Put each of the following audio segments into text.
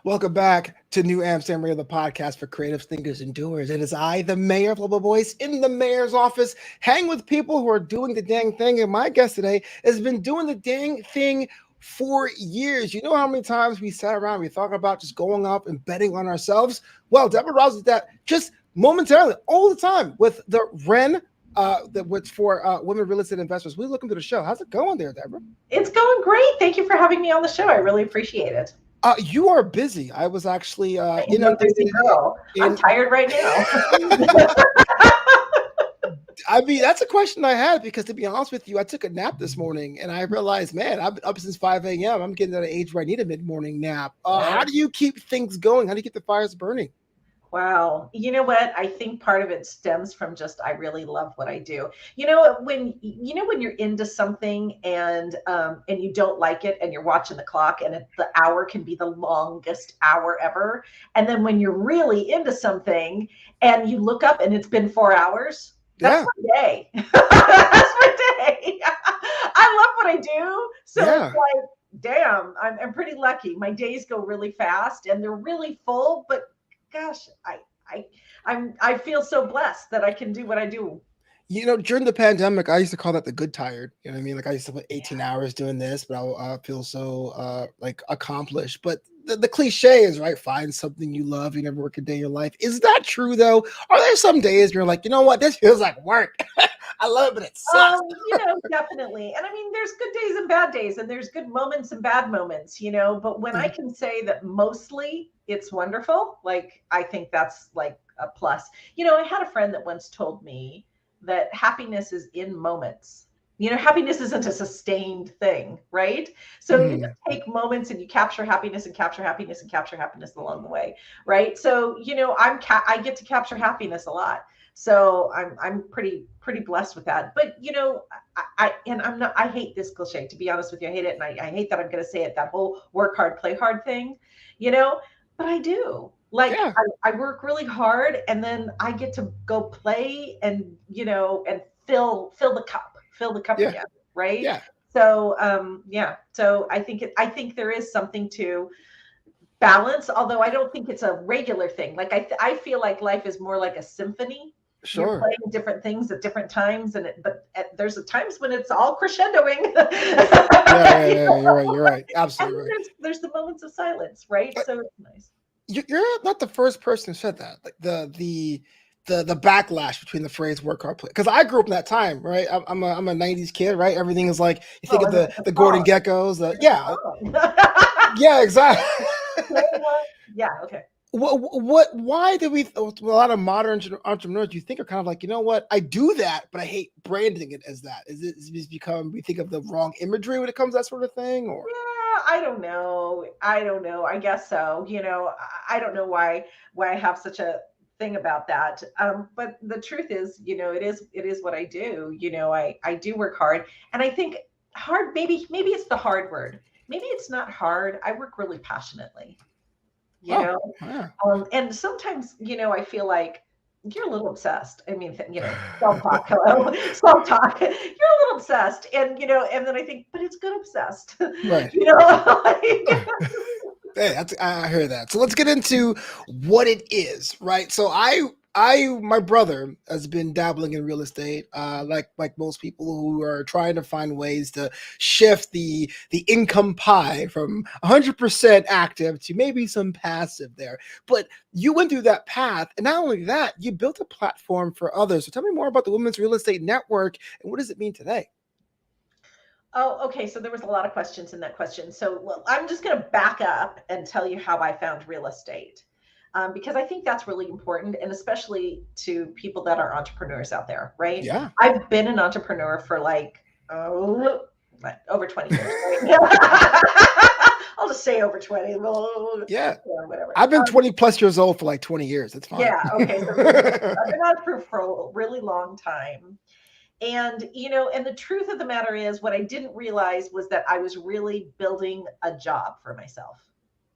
Welcome back to New Amsterdam Radio, the podcast for creative thinkers and doers. It is I, the mayor of Flobo, Boyce, in the mayor's office, hang with people who are doing the dang thing. And my guest today has been doing the dang thing for years. You know how many times we sat around, we thought about just going up and betting on ourselves? Well, Deborah Razo did that just momentarily, all the time, with the REN, which for women real estate investors. We welcome to the show. How's it going there, Deborah? It's going great. Thank you for having me on the show. I really appreciate it. You are busy. I was actually You're a busy girl. I'm tired right now. I mean, that's a question I had because, to be honest with you, I took a nap this morning and I realized, man, I've been up since 5 a.m. I'm getting at an age where I need a mid-morning nap. How do you keep things going? How do you keep the fires burning? Wow. You know what? I think part of it stems from just I really love what I do. When you're into something and you don't like it and you're watching the clock and the hour can be the longest hour ever. And then when you're really into something and you look up and it's been 4 hours, that's my day. That's my day. I love what I do. So it's like, damn, I'm pretty lucky. My days go really fast and they're really full, but gosh, I feel so blessed that I can do what I do. You know, during the pandemic, I used to call that the good tired. You know what I mean? Like I used to put 18 hours doing this, but I feel so like accomplished. But the cliche is, right, find something you love. You never work a day in your life. Is that true though? Are there some days where you're like, you know what, this feels like work? I love it, but it sucks. Definitely. And I mean, there's good days and bad days, and there's good moments and bad moments, but when I can say that mostly it's wonderful, like, I think that's like a plus. I had a friend that once told me that happiness is in moments. Happiness isn't a sustained thing, right? So you just take moments and you capture happiness and capture happiness and capture happiness along the way, right? So, I get to capture happiness a lot. So I'm pretty blessed with that. But I hate this cliche, to be honest with you. I hate it. And I hate that I'm going to say it, that whole work hard, play hard thing, but I do. Like, I work really hard and then I get to go play and, and fill the cup again. Right. Yeah. So, so I think there is something to balance, although I don't think it's a regular thing. Like, I feel like life is more like a symphony. Sure. You're playing different things at different times, but there's times when it's all crescendoing. You're right. Absolutely right. There's the moments of silence, right? So it's nice. You're not the first person who said that. Like the backlash between the phrase "work hard, play." Because I grew up in that time, right? I'm a '90s kid, right? Everything is like, you think of the Gordon Geckos, yeah, exactly. Yeah, okay. Why do we, a lot of modern entrepreneurs, you think, are kind of like, you know what, I do that, but I hate branding it as that. Is it become, we think of the wrong imagery when it comes to that sort of thing? Or I don't know. I guess so. I don't know why I have such a thing about that. But the truth is, it is what I do. I do work hard, and I think hard, maybe it's the hard word. Maybe it's not hard. I work really passionately. And sometimes, I feel like you're a little obsessed. I mean, self-talk, hello, self-talk. You're a little obsessed, and and then I think, but it's good obsessed, right? Hey, I hear that. So let's get into what it is, right? So my brother has been dabbling in real estate, like most people who are trying to find ways to shift the income pie from 100% active to maybe some passive there. But you went through that path, and not only that, you built a platform for others. So tell me more about the Women's Real Estate Network, and what does it mean today? Oh, okay. So there was a lot of questions in that question. So I'm just going to back up and tell you how I found real estate. Because I think that's really important, and especially to people that are entrepreneurs out there, right? Yeah. I've been an entrepreneur for over 20 years, right? I'll just say over 20. Yeah. Whatever. I've been 20 plus years old for like 20 years. That's fine. Yeah. Okay. So I've been an entrepreneur for a really long time. And, and the truth of the matter is, what I didn't realize was that I was really building a job for myself.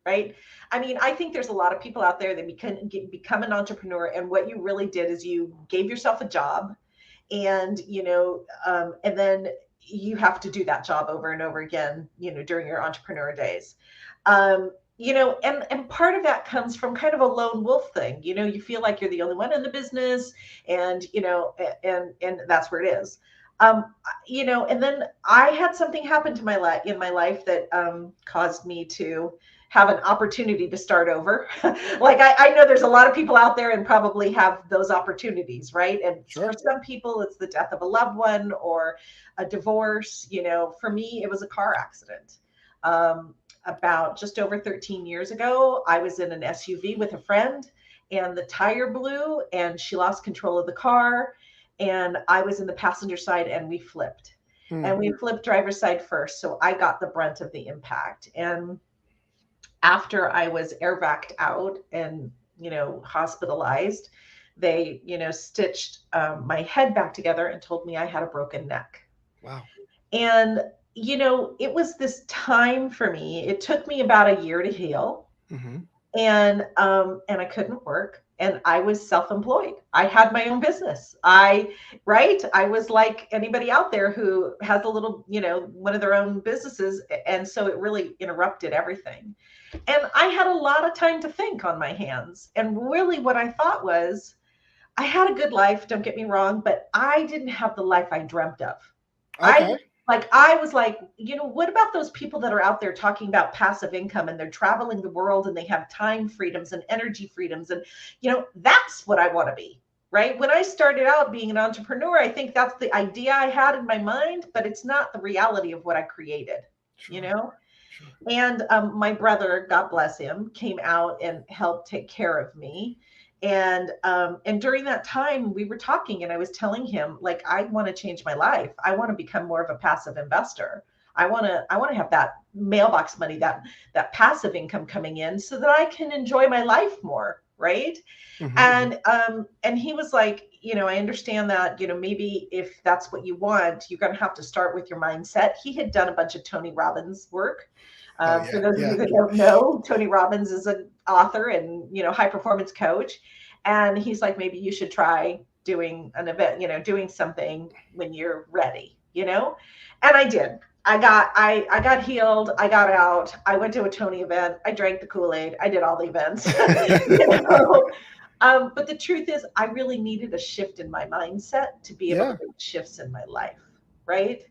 Right. I mean, I think there's a lot of people out there that become an entrepreneur. And what you really did is you gave yourself a job, and, and then you have to do that job over and over again, during your entrepreneur days. and part of that comes from kind of a lone wolf thing. You feel like you're the only one in the business, and and that's where it is. And then I had something happen to my life in my life that caused me to have an opportunity to start over. Like I know there's a lot of people out there and probably have those opportunities, right? And for Sure. some people, it's the death of a loved one or a divorce. For me, it was a car accident. About just over 13 years ago, I was in an SUV with a friend, and the tire blew and she lost control of the car. And I was in the passenger side, and we flipped. And Hmm. we flipped driver's side first. So I got the brunt of the impact. And after I was air vaced out and, hospitalized, they, stitched my head back together and told me I had a broken neck. Wow. And, it was this time for me. It took me about a year to heal, Hmm. and I couldn't work, and I was self-employed. I had my own business. I was like anybody out there who has a little, one of their own businesses, and so it really interrupted everything. And I had a lot of time to think on my hands. And really what I thought was I had a good life, don't get me wrong, but I didn't have the life I dreamt of. I Okay. I was like, what about those people that are out there talking about passive income and they're traveling the world and they have time freedoms and energy freedoms, and that's what I want to be. Right? When I started out being an entrepreneur, I think that's the idea I had in my mind, but it's not the reality of what I created, you Sure. know? Sure. And my brother, God bless him, came out and helped take care of me. And during that time, we were talking, and I was telling him, like, I want to change my life. I want to become more of a passive investor. I want to have that mailbox money, that passive income coming in, so that I can enjoy my life more, right? Hmm. And he was like, I understand that, maybe if that's what you want, you're going to have to start with your mindset. He had done a bunch of Tony Robbins work. Oh For yeah. those of you Yeah. that don't know, Tony Robbins is an author and high performance coach, and he's like, maybe you should try doing an event, doing something when you're ready, and I did. I got healed. I got out. I went to a Tony event. I drank the Kool-Aid. I did all the events. you know? But the truth is, I really needed a shift in my mindset to be able to Yeah. make shifts in my life, right?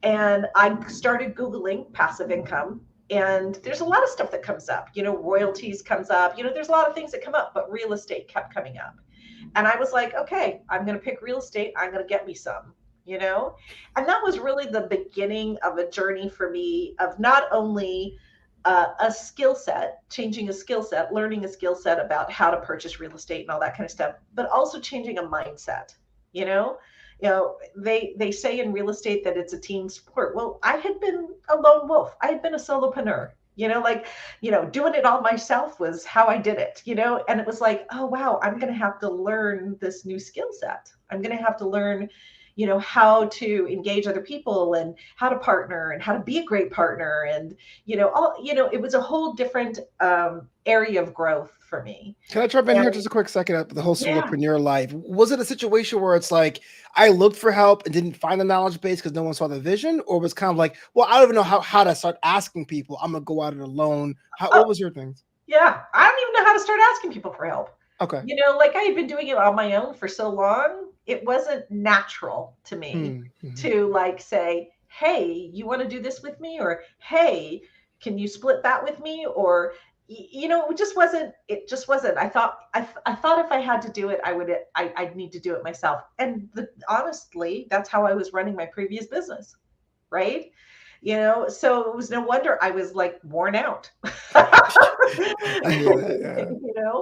And I started Googling passive income. And there's a lot of stuff that comes up. Royalties comes up. There's a lot of things that come up, but real estate kept coming up. And I was like, okay, I'm going to pick real estate. I'm going to get me some, you know? And that was really the beginning of a journey for me of not only a skill set, changing a skill set, learning a skill set about how to purchase real estate and all that kind of stuff, but also changing a mindset, you know? They say in real estate that it's a team sport. Well, I had been a lone wolf. I had been a solopreneur. Doing it all myself was how I did it, and it was like, oh, wow, I'm going to have to learn this new skill set. I'm going to have to learn, how to engage other people and how to partner and how to be a great partner. And, it was a whole different area of growth for me. Can I jump in here And just a quick second at the whole yeah, solopreneur life? Was it a situation where it's like I looked for help and didn't find the knowledge base because no one saw the vision, or was kind of like, well, I don't even know how to start asking people. I'm gonna go at it alone. What oh, was your things? yeah, I don't even know how to start asking people for help. Okay. Like I had been doing it on my own for so long, it wasn't natural to me Mm-hmm. to like say, hey, you want to do this with me? Or hey, can you split that with me? Or it just wasn't. I thought if I had to do it, I'd need to do it myself. And honestly, that's how I was running my previous business, right? So it was no wonder I was like worn out. I hear that. Yeah.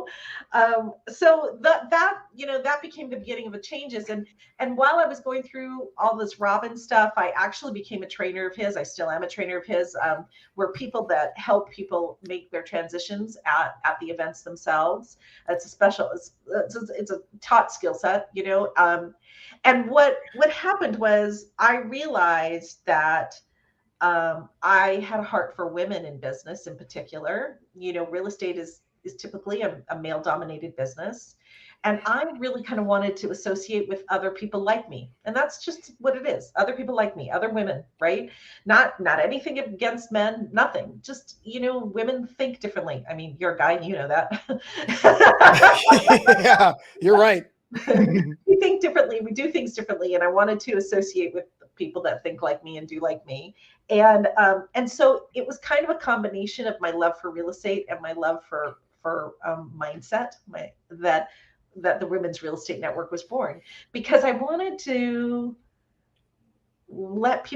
So that became the beginning of the changes. And while I was going through all this Robin stuff, I actually became a trainer of his. I still am a trainer of his. We're people that help people make their transitions at the events themselves. It's a special, it's a taught skill set, and what happened was I realized that I had a heart for women in business in particular. Real estate is typically a male dominated business. And I really kind of wanted to associate with other people like me. And that's just what it is. Other people like me, other women, right? Not anything against men, nothing. Just, women think differently. I mean, you're a guy, you know that. Yeah, you're right. We think differently. We do things differently. And I wanted to associate with people that think like me and do like me. And so it was kind of a combination of my love for real estate and my love for mindset, that the Women's Real Estate Network was born, because I wanted to let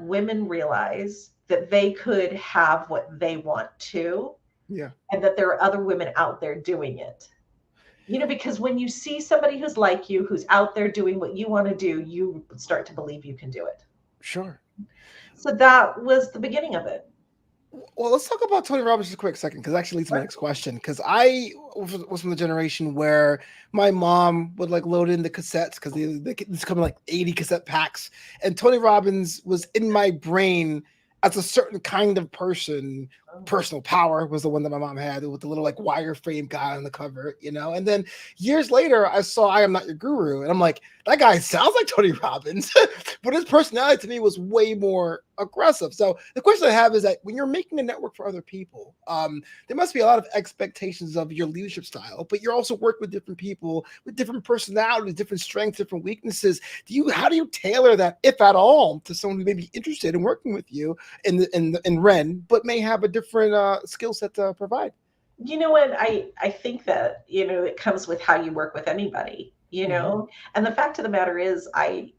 women realize that they could have what they want to, Yeah. and that there are other women out there doing it. Because when you see somebody who's like you, who's out there doing what you want to do, you start to believe you can do it. Sure. So that was the beginning of it. Well, let's talk about Tony Robbins just a quick second, because actually leads to my next question. Because I was from the generation where my mom would like load in the cassettes, because it's coming like 80 cassette packs, and Tony Robbins was in my brain as a certain kind of person. Personal Power was the one that my mom had with the little like wireframe guy on the cover, And then years later, I saw I Am Not Your Guru, and I'm like, that guy sounds like Tony Robbins, but his personality to me was way more aggressive. So the question I have is that when you're making a network for other people, there must be a lot of expectations of your leadership style, but you're also working with different people with different personalities, different strengths, different weaknesses. How do you tailor that, if at all, to someone who may be interested in working with you in Ren, but may have a different skill set to provide? And I think that, it comes with how you work with anybody, and the fact of the matter is, I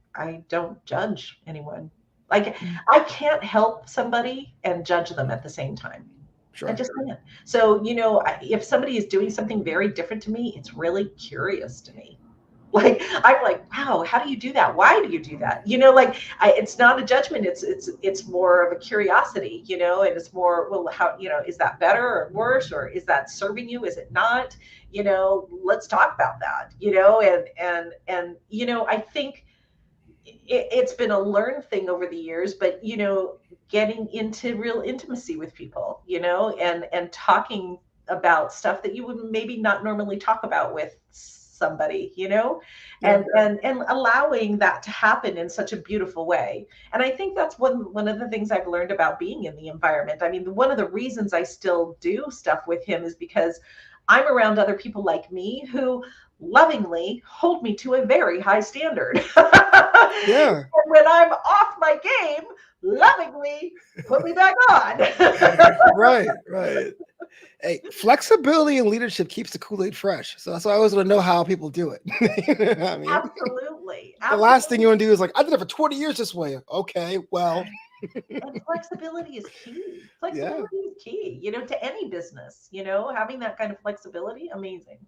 don't judge anyone. Like, I can't help somebody and judge them at the same time. Sure. I just can't. So, if somebody is doing something very different to me, it's really curious to me. Like, I'm like, wow, how do you do that? Why do you do that? It's not a judgment. It's more of a curiosity, and it's more, well, how, is that better or worse, or is that serving you? Is it not? Let's talk about that, and I think it's been a learned thing over the years, but, getting into real intimacy with people, and talking about stuff that you would maybe not normally talk about with somebody, and allowing that to happen in such a beautiful way. And I think that's one of the things I've learned about being in the environment. I mean, one of the reasons I still do stuff with him is because I'm around other people like me who lovingly hold me to a very high standard. Yeah. And when I'm off my game, lovingly put me back on. Right. Hey, flexibility and leadership keeps the Kool-Aid fresh. So I always want to know how people do it. I mean, Absolutely. The last thing you want to do is like, I did it for 20 years this way. Okay, well. And flexibility is key. Flexibility is key, to any business, having that kind of flexibility, amazing.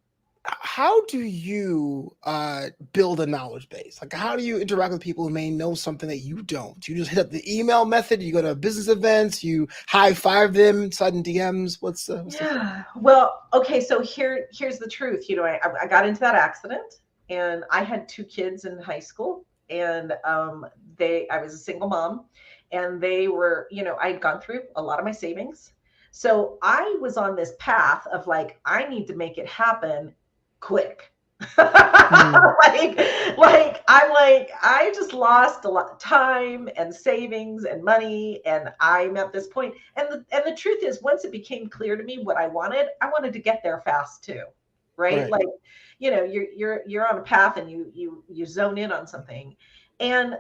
How do you build a knowledge base? Like, how do you interact with people who may know something that you don't? You just hit up the email method, you go to business events, you high five them, sudden DMs. What's Well, okay, so here's the truth. I got into that accident, and I had 2 kids in high school, and I was a single mom, and they were, I'd gone through a lot of my savings. So I was on this path of like, I need to make it happen quick. like I'm like, I just lost a lot of time and savings and money, and I'm at this point. And the truth is, once it became clear to me what I wanted to get there fast too. Right? Like, you're on a path, and you zone in on something. And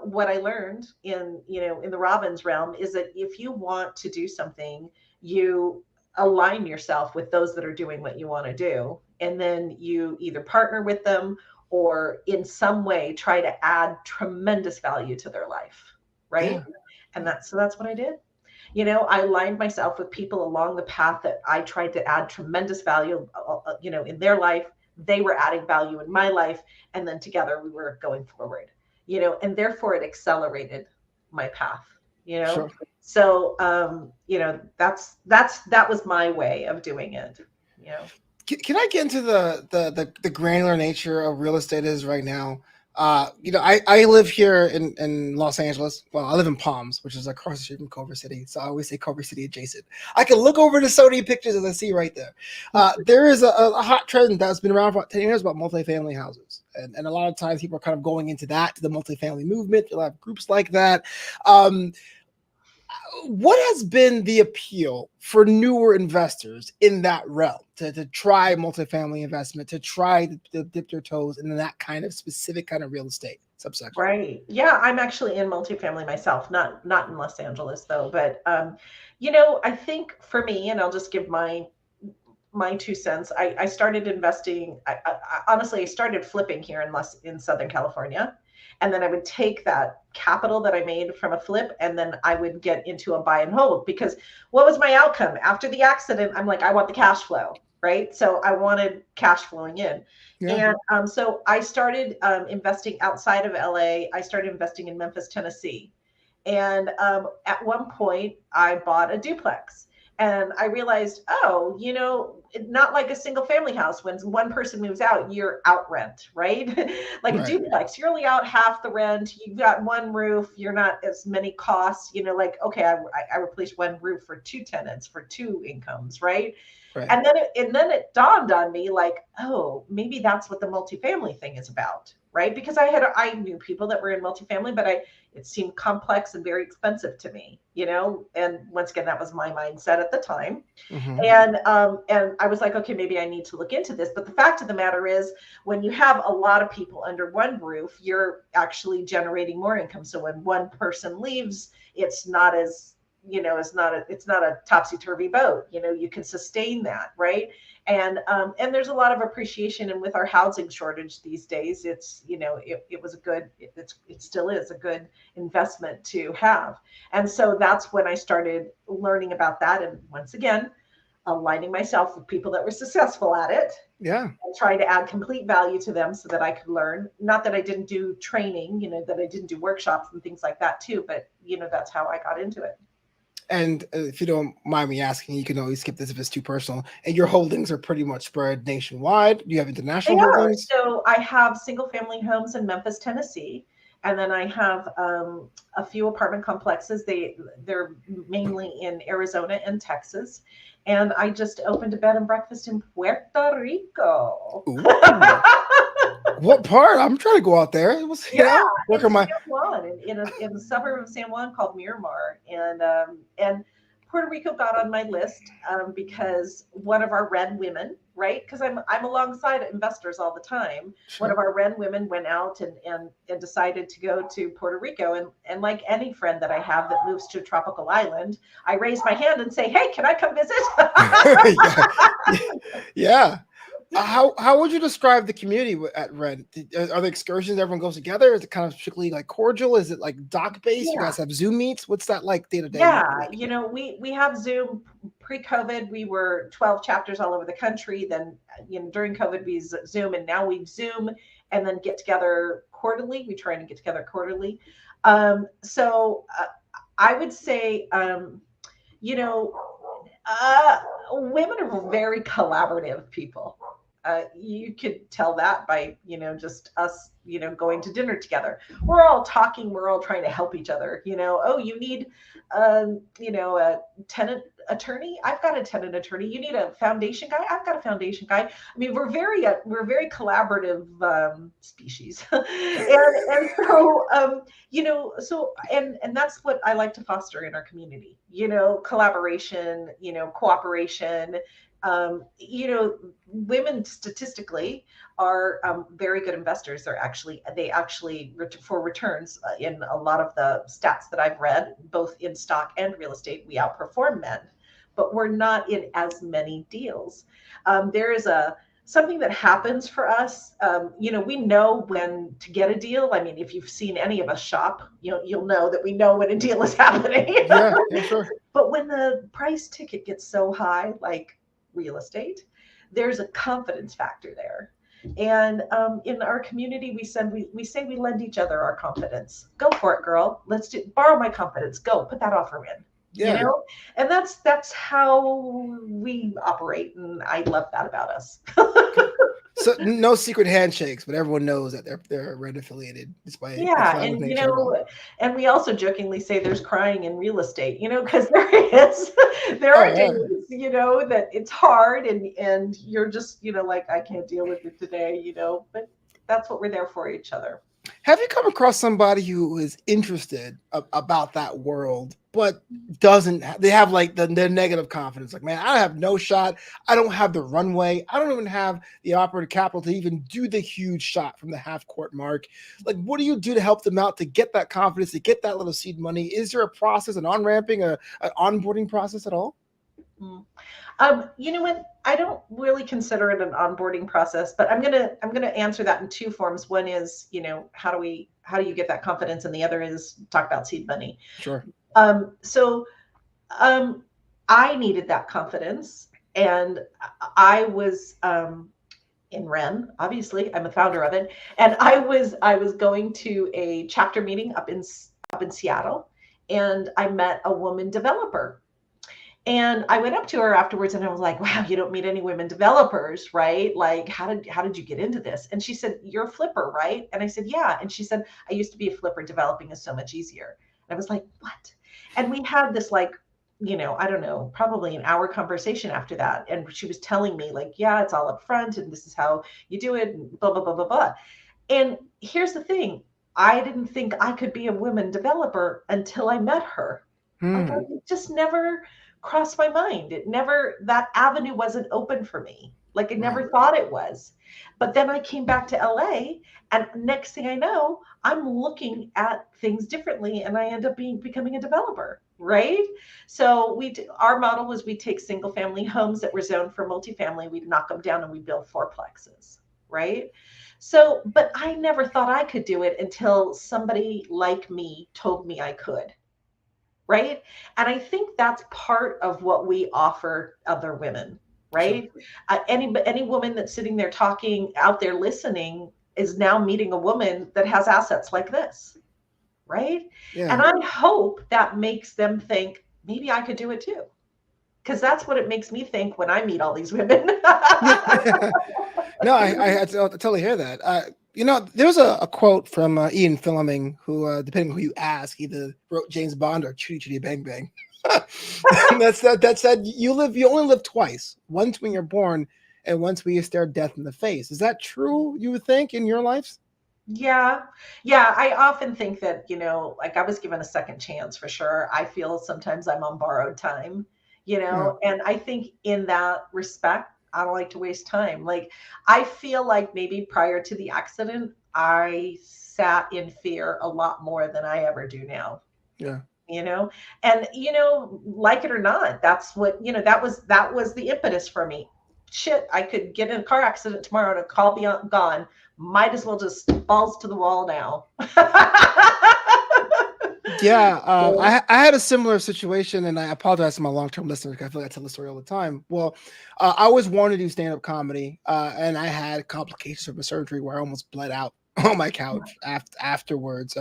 what I learned in the Robbins realm is that if you want to do something, you align yourself with those that are doing what you want to do. And then you either partner with them or in some way try to add tremendous value to their life. Right. Yeah. And that's what I did. I aligned myself with people along the path that I tried to add tremendous value, in their life. They were adding value in my life. And then together we were going forward, and therefore it accelerated my path, Sure. So, that was my way of doing it. Can I get into the granular nature of real estate is right now? I live here in Los Angeles. Well, I live in Palms, which is across the street from Culver City. So I always say Culver City adjacent. I can look over the Sony pictures as I see right there. There is a hot trend that's been around for about 10 years about multifamily houses. And a lot of times people are kind of going into that, to the multifamily movement. You'll have groups like that. Um, what has been the appeal for newer investors in that realm to try multifamily investment, to try to dip their toes in that kind of specific kind of real estate subsection? Right. Yeah, I'm actually in multifamily myself, not in Los Angeles though, but I think for me, and I'll just give my 2 cents. I started investing. Honestly, I started flipping here in Southern California, and then I would take that capital that I made from a flip, and then I would get into a buy and hold. Because what was my outcome after the accident? I'm like, I want the cash flow, right? So I wanted cash flowing in, Yeah. and so I started investing outside of LA. I started investing in Memphis, Tennessee, and at one point I bought a duplex. And I realized, oh, not like a single family house. When one person moves out, you're out rent, right? Like a Right. duplex, you're only out half the rent. You've got one roof. You're not as many costs. Like, okay, I replaced one roof for two tenants for two incomes, right? Right. And then it dawned on me, like, oh, maybe that's what the multifamily thing is about, right? Because I knew people that were in multifamily, but it seemed complex and very expensive to me, And once again, that was my mindset at the time. Mm-hmm. And I was like, okay, maybe I need to look into this. But the fact of the matter is, when you have a lot of people under one roof, you're actually generating more income. So when one person leaves, it's not as it's not a topsy-turvy boat. You can sustain that, right? And there's a lot of appreciation. And with our housing shortage these days, it was it still is a good investment to have. And so that's when I started learning about that. And once again, aligning myself with people that were successful at it Yeah. and trying to add complete value to them so that I could learn. Not that I didn't do training, that I didn't do workshops and things like that too, but that's how I got into it. And if you don't mind me asking, you can always skip this if it's too personal. And your holdings are pretty much spread nationwide. Do you have They international are. holdings? So I have single family homes in Memphis, Tennessee, and then I have a few apartment complexes. They're mainly in Arizona and Texas, and I just opened a bed and breakfast in Puerto Rico. Ooh. What part? I'm trying to go out there. It was, Yeah, work in on San my. Juan, in the suburb of San Juan called Miramar, and Puerto Rico got on my list because one of our REN women, right? Because I'm alongside investors all the time. One Sure. of our REN women went out and decided to go to Puerto Rico, and like any friend that I have that moves to a tropical island, I raise my hand and say, "Hey, can I come visit?" Yeah. Yeah. How would you describe the community at Red? Are the excursions everyone goes together? Is it kind of strictly like cordial? Is it like doc based? You Yeah. guys have Zoom meets? What's that like day to day? Yeah, we have Zoom. Pre-COVID, we were 12 chapters all over the country. Then, during COVID, we Zoom, and now we Zoom and then get together quarterly. We try to get together quarterly. So I would say, you know, women are very collaborative people. You could tell that by, just us, going to dinner together. We're all talking. We're all trying to help each other. Oh, you need, a tenant attorney. I've got a tenant attorney. You need a foundation guy. I've got a foundation guy. I mean, we're very collaborative species, and so and that's what I like to foster in our community. Collaboration. Cooperation. Women statistically are very good investors. They actually for returns in a lot of the stats that I've read, both in stock and real estate, we outperform men, but we're not in as many deals. There is something that happens for us. We know when to get a deal. I mean, if you've seen any of us shop, you'll know that we know when a deal is happening. Yeah, yeah, sure. But when the price ticket gets so high, like real estate, there's a confidence factor there. And in our community, we say we lend each other our confidence. Go for it, girl. Borrow my confidence. Go put that offer in. Yeah. And that's how we operate, and I love that about us. So no secret handshakes, but everyone knows that they're red affiliated despite the Yeah, cloud and nature and all. and we also jokingly say there's crying in real estate, because there is, there Oh are yeah. days, that it's hard and you're just, like I can't deal with it today, but that's what we're there for each other. Have you come across somebody who is interested about that world, but doesn't? They have like their negative confidence. Like, man, I have no shot. I don't have the runway. I don't even have the operating capital to even do the huge shot from the half court mark. Like, what do you do to help them out to get that confidence, to get that little seed money? Is there a process, an on ramping, an onboarding process at all? Mm. You know what? I don't really consider it an onboarding process, but I'm gonna answer that in two forms. One is, how do you get that confidence, and the other is talk about seed money. Sure. So um, I needed that confidence, and I was in REN. Obviously, I'm a founder of it, and I was going to a chapter meeting up in Seattle, and I met a woman developer, and I went up to her afterwards and I was like, wow, you don't meet any women developers, right? Like, how did you get into this? And she said, you're a flipper, right? And I said, yeah. And she said, I used to be a flipper. Developing is so much easier. And I was like, what? And we had this like, I don't know, probably an hour conversation after that. And she was telling me, like, yeah, it's all up front and this is how you do it, and blah, blah, blah, blah, blah. And here's the thing. I didn't think I could be a women developer until I met her. Like, Hmm. it just never crossed my mind. It never, that avenue wasn't open for me. Like, I Wow. never thought it was. But then I came back to LA, and next thing I know, I'm looking at things differently, and I end up becoming a developer, right? So our model was we take single family homes that were zoned for multifamily, we'd knock them down, and we build fourplexes, right? So, but I never thought I could do it until somebody like me told me I could, right? And I think that's part of what we offer other women, Sure. right? Any woman that's sitting there talking out there listening is now meeting a woman that has assets like this, right? Yeah. And I hope that makes them think maybe I could do it too, because that's what it makes me think when I meet all these women. No, I totally hear that. There's a quote from Ian Fleming, who, depending on who you ask, either wrote James Bond or Chitty Chitty Bang Bang. That said, you only live twice. Once when you're born, and once when you stare death in the face. Is that true? You would think in your lives? Yeah. Yeah. I often think that, like I was given a second chance for sure. I feel sometimes I'm on borrowed time, Yeah. and I think in that respect, I don't like to waste time. Like, I feel like maybe prior to the accident, I sat in fear a lot more than I ever do now, Yeah. you know, and, like it or not, that's what, that was the impetus for me. Shit, I could get in a car accident tomorrow and a call be gone. Might as well just balls to the wall now. Yeah, So, I had a similar situation, and I apologize to my long term listeners because I feel like I tell the story all the time. Well, I always wanted to do stand up comedy, and I had complications from a surgery where I almost bled out on my couch afterwards.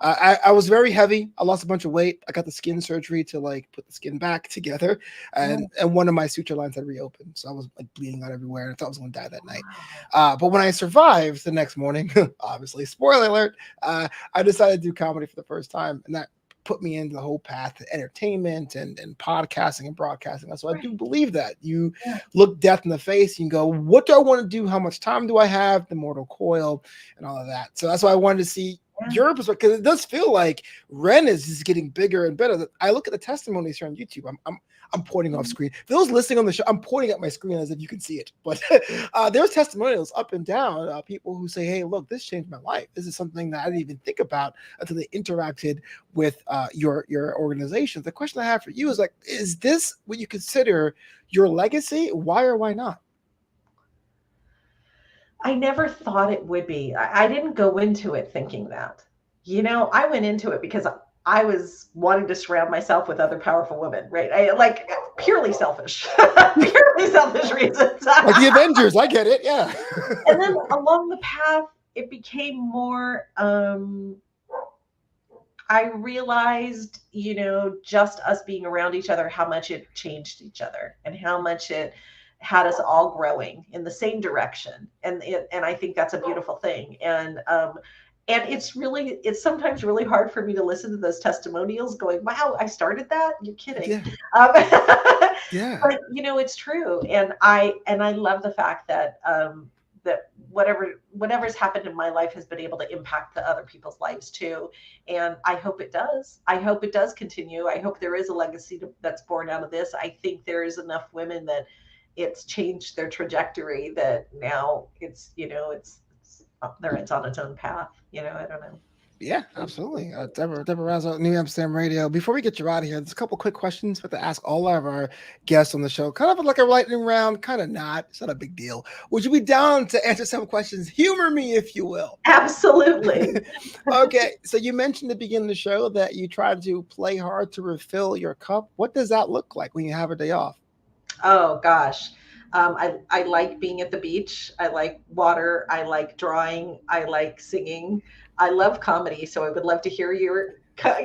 I was very heavy. I lost a bunch of weight. I got the skin surgery to like put the skin back together, and oh, one of my suture lines had reopened, so I was like bleeding out everywhere, and I thought I was going to die that night. wow. But when I survived the next morning, obviously, spoiler alert, I decided to do comedy for the first time, and that put me into the whole path of entertainment and podcasting and broadcasting. So I do Right. believe that you Yeah. look death in the face, you can go, what do I want to do? How much time do I have? The mortal coil and all of that. So that's why I wanted to see Yeah. your perspective, because it does feel like Ren is just getting bigger and better. I look at the testimonies here on YouTube. I'm pointing off screen. For those listening on the show, I'm pointing at my screen as if you can see it. But there's testimonials up and down, people who say, hey, look, this changed my life. This is something that I didn't even think about until they interacted with your organization. The question I have for you is like, is this what you consider your legacy? Why or why not? I never thought it would be. I didn't go into it thinking that. I went into it because I was wanting to surround myself with other powerful women, right? Like purely selfish, purely selfish reasons. Like the Avengers, I get it. Yeah. And then along the path, it became more. I realized, just us being around each other, how much it changed each other, and how much it had us all growing in the same direction. And I think that's a beautiful thing. And it's sometimes really hard for me to listen to those testimonials going, wow, I started that. You're kidding. Yeah. Um, Yeah. but it's true. And I love the fact that, that whatever's happened in my life has been able to impact the other people's lives too. And I hope it does. I hope it does continue. I hope there is a legacy that's born out of this. I think there is enough women that it's changed their trajectory that now it's on its own path. I don't know. Yeah, absolutely. Deborah Razo, New Amsterdam Radio. Before we get you out of here, there's a couple quick questions we have to ask all of our guests on the show. Kind of like a lightning round, kind of not. It's not a big deal. Would you be down to answer some questions? Humor me, if you will. Absolutely. Okay, so you mentioned at the beginning of the show that you try to play hard to refill your cup. What does that look like when you have a day off? Oh gosh. I like being at the beach. I like water. I like drawing. I like singing. I love comedy, so I would love to hear your I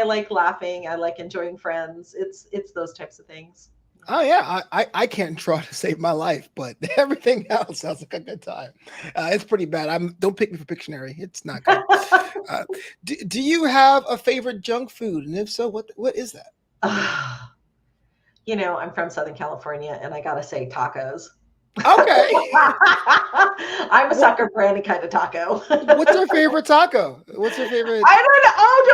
like laughing. I like enjoying friends. It's those types of things. Oh yeah, I can't draw to save my life, but everything else sounds like a good time. It's pretty bad. Don't pick me for Pictionary. It's not good. Do you have a favorite junk food, and if so, what is that? I'm from Southern California, and I gotta say tacos. Okay. I'm a sucker for any kind of taco. What's your favorite taco? What's your favorite? I don't know. Oh,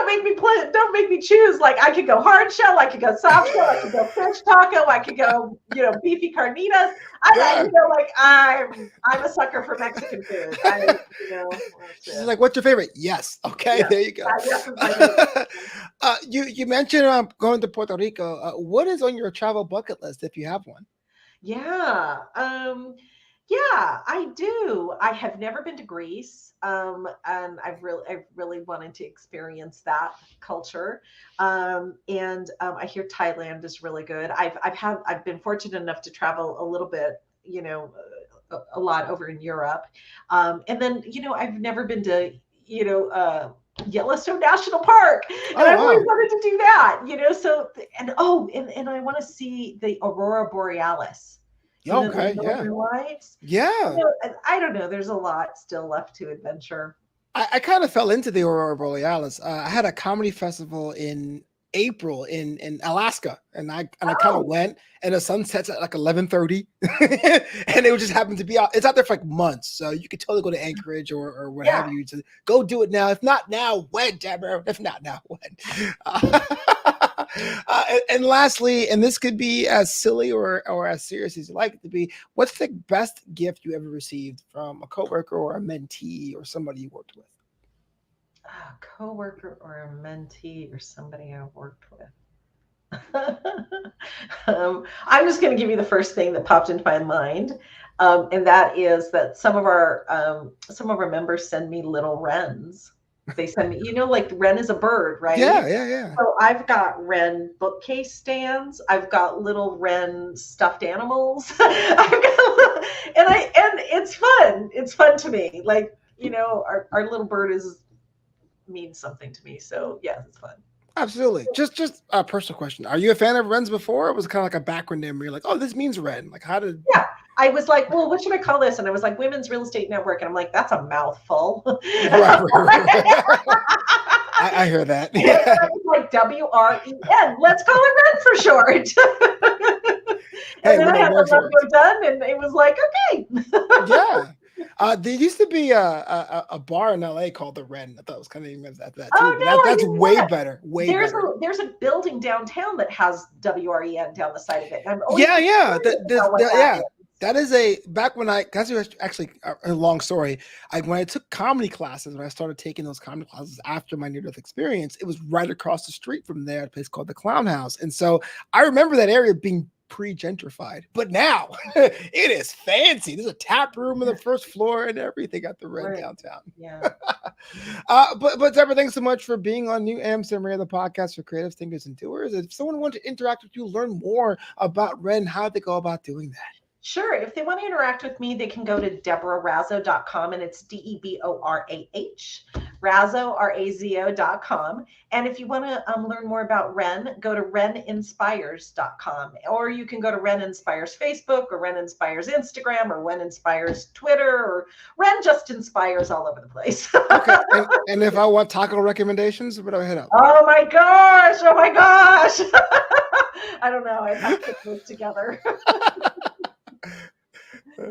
don't make me choose. Like I could go hard shell, I could go soft shell, I could go fish taco, I could go, beefy carnitas. I'm a sucker for Mexican food. She's like, what's your favorite? Yes. Okay, yeah. There you go. You mentioned going to Puerto Rico. What is on your travel bucket list if you have one? Yeah. I do. I have never been to Greece. And I've really wanted to experience that culture. I hear Thailand is really good. I've been fortunate enough to travel a little bit, a lot over in Europe. And then, I've never been to, Yellowstone National Park. And I've always wanted to do that, and I want to see the Aurora Borealis. Okay, yeah. Lights. Yeah. I don't know. There's a lot still left to adventure. I kind of fell into the Aurora Borealis. I had a comedy festival in April in Alaska, and I kind of went, and the sun sets at like 11:30, and it would just happen to be out. It's out there for like months, so you could totally go to Anchorage or what have you to go do it now. If not now, when, Deborah? If not now, when? And lastly, and this could be as silly or as serious as you like it to be, what's the best gift you ever received from a coworker or a mentee or somebody you worked with? A coworker or a mentee or somebody I worked with. I'm just going to give you the first thing that popped into my mind, and that is that some of our members send me little wrens. They send me, like wren is a bird, right? Yeah. So I've got wren bookcase stands. I've got little wren stuffed animals. And it's fun. It's fun to me. Like, our little bird means something to me. So yeah, it's fun. Absolutely. Just a personal question. Are you a fan of wrens before? Or was it kind of like a backronym where you're like, oh, this means wren? Like, how did? Yeah. I was like, well, what should I call this? And I was like, Women's Real Estate Network. And I'm like, that's a mouthful. Right. I hear that. Yeah. Like WREN. Let's call it Ren for short. And then I had the logo done, and it was like, okay. Yeah. There used to be a bar in LA called the Wren. I thought it was kind of named that too. Oh, no, that's way better. There's a building downtown that has WREN down the side of it. That is back when that's actually a long story. When I took comedy classes, when I started taking those comedy classes after my near-death experience, it was right across the street from there, a place called the Clown House. And so I remember that area being pre-gentrified, but now it is fancy. There's a tap room on the first floor and everything at the Red downtown. Yeah. But Deborah, thanks so much for being on New Amsterdam Radio, the podcast for creative thinkers and doers. If someone wants to interact with you, learn more about Red, how they go about doing that. Sure. If they want to interact with me, they can go to DeborahRazo.com, and it's DeborahRazo, Razo.com. And if you want to learn more about Ren, go to RenInspires.com, or you can go to Ren Inspires Facebook, or Ren Inspires Instagram, or Ren Inspires Twitter, or Ren just inspires all over the place. Okay. And if I want taco recommendations, where do I hit up? Oh my gosh. Oh my gosh. I don't know. I have to put those together.